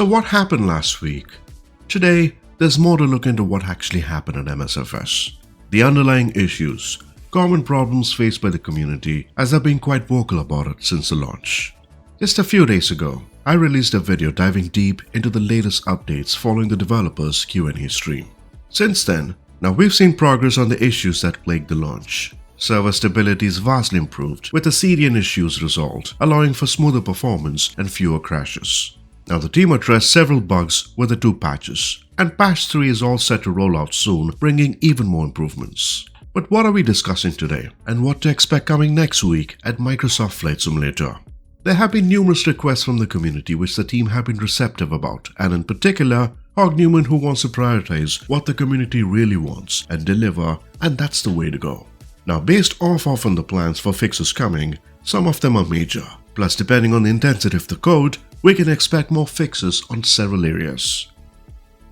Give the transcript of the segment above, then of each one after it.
So what happened last week? Today, there's more to look into what actually happened at MSFS. The underlying issues, common problems faced by the community as they've been quite vocal about it since the launch. Just a few days ago, I released a video diving deep into the latest updates following the developers' Q&A stream. Since then, now we've seen progress on the issues that plagued the launch. Server stability is vastly improved, with the CDN issues resolved, allowing for smoother performance and fewer crashes. Now the team addressed several bugs with the 2 patches, and patch 3 is all set to roll out soon, bringing even more improvements. But what are we discussing today, and what to expect coming next week at Microsoft Flight Simulator? There have been numerous requests from the community which the team have been receptive about, and in particular, Hog Newman, who wants to prioritize what the community really wants and deliver, and that's the way to go. Now based off on the plans for fixes coming, some of them are major, plus depending on the intensity of the code, we can expect more fixes on several areas.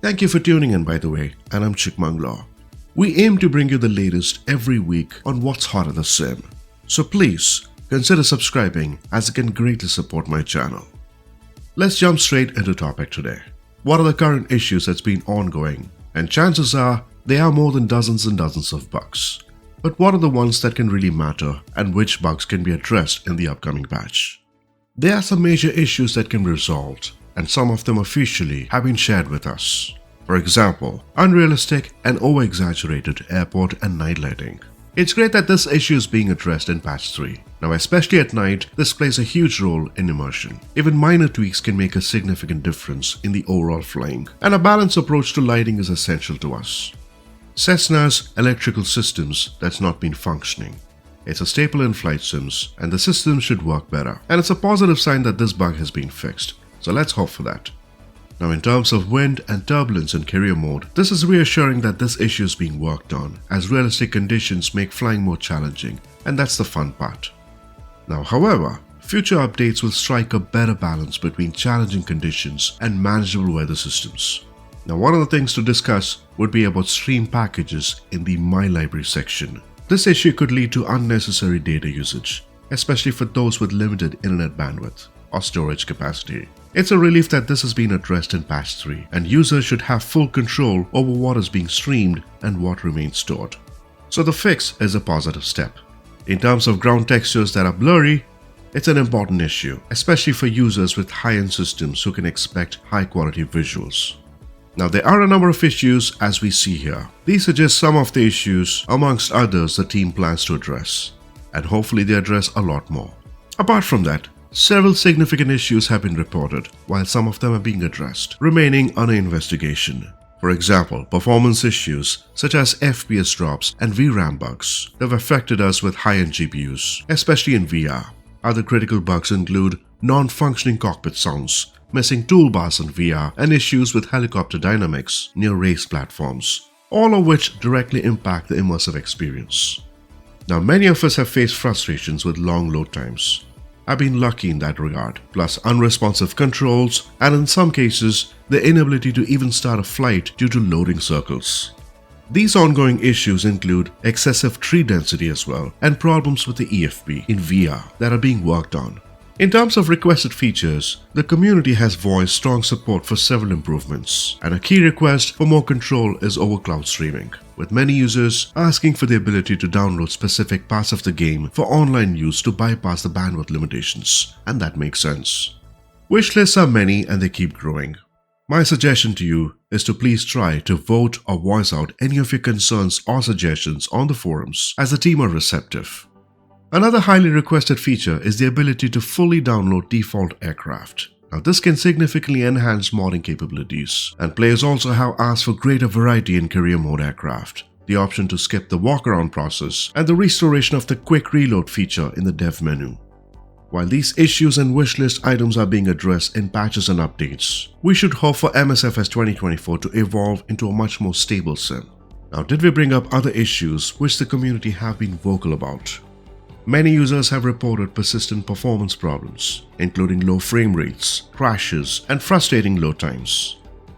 Thank you for tuning in by the way, and I'm Chikmanglaw. We aim to bring you the latest every week on what's hot in the sim, so please consider subscribing as it can greatly support my channel. Let's jump straight into topic today. What are the current issues that's been ongoing? And chances are there are more than dozens and dozens of bugs. But what are the ones that can really matter and which bugs can be addressed in the upcoming patch? There are some major issues that can be resolved, and some of them officially have been shared with us. For example, unrealistic and over-exaggerated airport and night lighting. It's great that this issue is being addressed in patch 3. Now especially at night, this plays a huge role in immersion. Even minor tweaks can make a significant difference in the overall flying, and a balanced approach to lighting is essential to us. Cessna's electrical systems that's not been functioning. It's a staple in flight sims, and the system should work better. And it's a positive sign that this bug has been fixed, so let's hope for that. Now in terms of wind and turbulence in career mode, this is reassuring that this issue is being worked on, as realistic conditions make flying more challenging, and that's the fun part. Now however, future updates will strike a better balance between challenging conditions and manageable weather systems. Now one of the things to discuss would be about stream packages in the My Library section. This issue could lead to unnecessary data usage, especially for those with limited internet bandwidth or storage capacity. It's a relief that this has been addressed in patch 3, and users should have full control over what is being streamed and what remains stored. So the fix is a positive step. In terms of ground textures that are blurry, it's an important issue, especially for users with high-end systems who can expect high-quality visuals. Now there are a number of issues as we see here. These are just some of the issues amongst others the team plans to address, and hopefully they address a lot more. Apart from that, several significant issues have been reported, while some of them are being addressed, remaining under investigation. For example, performance issues such as FPS drops and VRAM bugs that have affected us with high-end GPUs, especially in VR. Other critical bugs include non-functioning cockpit sounds, missing toolbars in VR, and issues with helicopter dynamics near race platforms, all of which directly impact the immersive experience. Now many of us have faced frustrations with long load times. I've been lucky in that regard, plus unresponsive controls, and in some cases, the inability to even start a flight due to loading circles. These ongoing issues include excessive tree density as well, and problems with the EFB in VR that are being worked on. In terms of requested features, the community has voiced strong support for several improvements, and a key request for more control is over cloud streaming, with many users asking for the ability to download specific parts of the game for online use to bypass the bandwidth limitations, and that makes sense. Wishlists are many and they keep growing. My suggestion to you is to please try to vote or voice out any of your concerns or suggestions on the forums, as the team are receptive. Another highly requested feature is the ability to fully download default aircraft. Now this can significantly enhance modding capabilities, and players also have asked for greater variety in career mode aircraft, the option to skip the walk-around process, and the restoration of the quick reload feature in the dev menu. While these issues and wishlist items are being addressed in patches and updates, we should hope for MSFS 2024 to evolve into a much more stable sim. Now did we bring up other issues which the community have been vocal about? Many users have reported persistent performance problems, including low frame rates, crashes, and frustrating load times.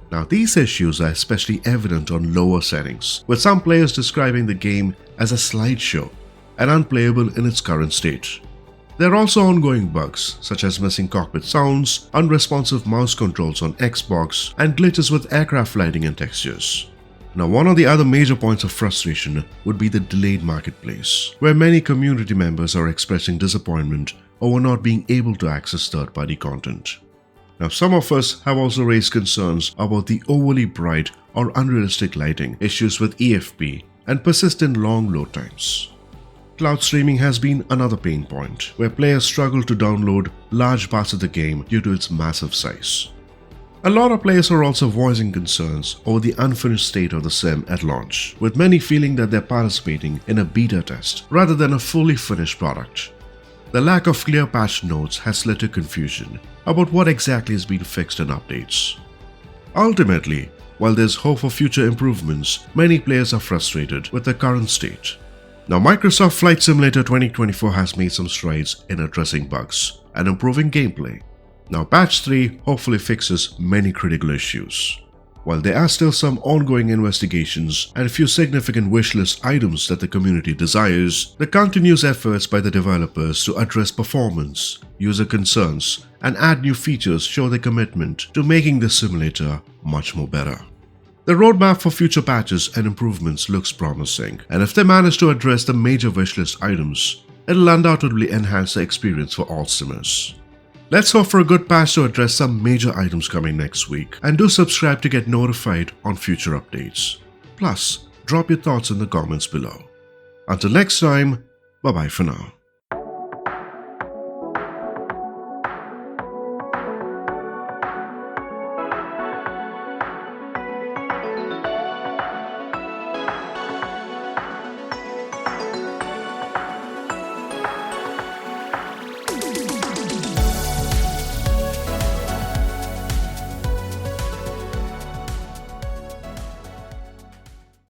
Now these issues are especially evident on lower settings, with some players describing the game as a slideshow and unplayable in its current state. There are also ongoing bugs such as missing cockpit sounds, unresponsive mouse controls on Xbox, and glitches with aircraft lighting and textures. Now, one of the other major points of frustration would be the delayed marketplace, where many community members are expressing disappointment over not being able to access third-party content. Now, some of us have also raised concerns about the overly bright or unrealistic lighting, issues with EFP, and persistent long load times. Cloud streaming has been another pain point, where players struggle to download large parts of the game due to its massive size. A lot of players are also voicing concerns over the unfinished state of the sim at launch, with many feeling that they're participating in a beta test rather than a fully finished product. The lack of clear patch notes has led to confusion about what exactly has been fixed in updates. Ultimately, while there's hope for future improvements, many players are frustrated with the current state. Now, Microsoft Flight Simulator 2024 has made some strides in addressing bugs and improving gameplay. Now, patch 3 hopefully fixes many critical issues. While there are still some ongoing investigations and a few significant wishlist items that the community desires, the continuous efforts by the developers to address performance, user concerns, and add new features show their commitment to making the simulator much more better. The roadmap for future patches and improvements looks promising, and if they manage to address the major wishlist items, it'll undoubtedly enhance the experience for all simmers. Let's hope for a good patch to address some major items coming next week, and do subscribe to get notified on future updates. Plus, drop your thoughts in the comments below. Until next time, bye bye for now.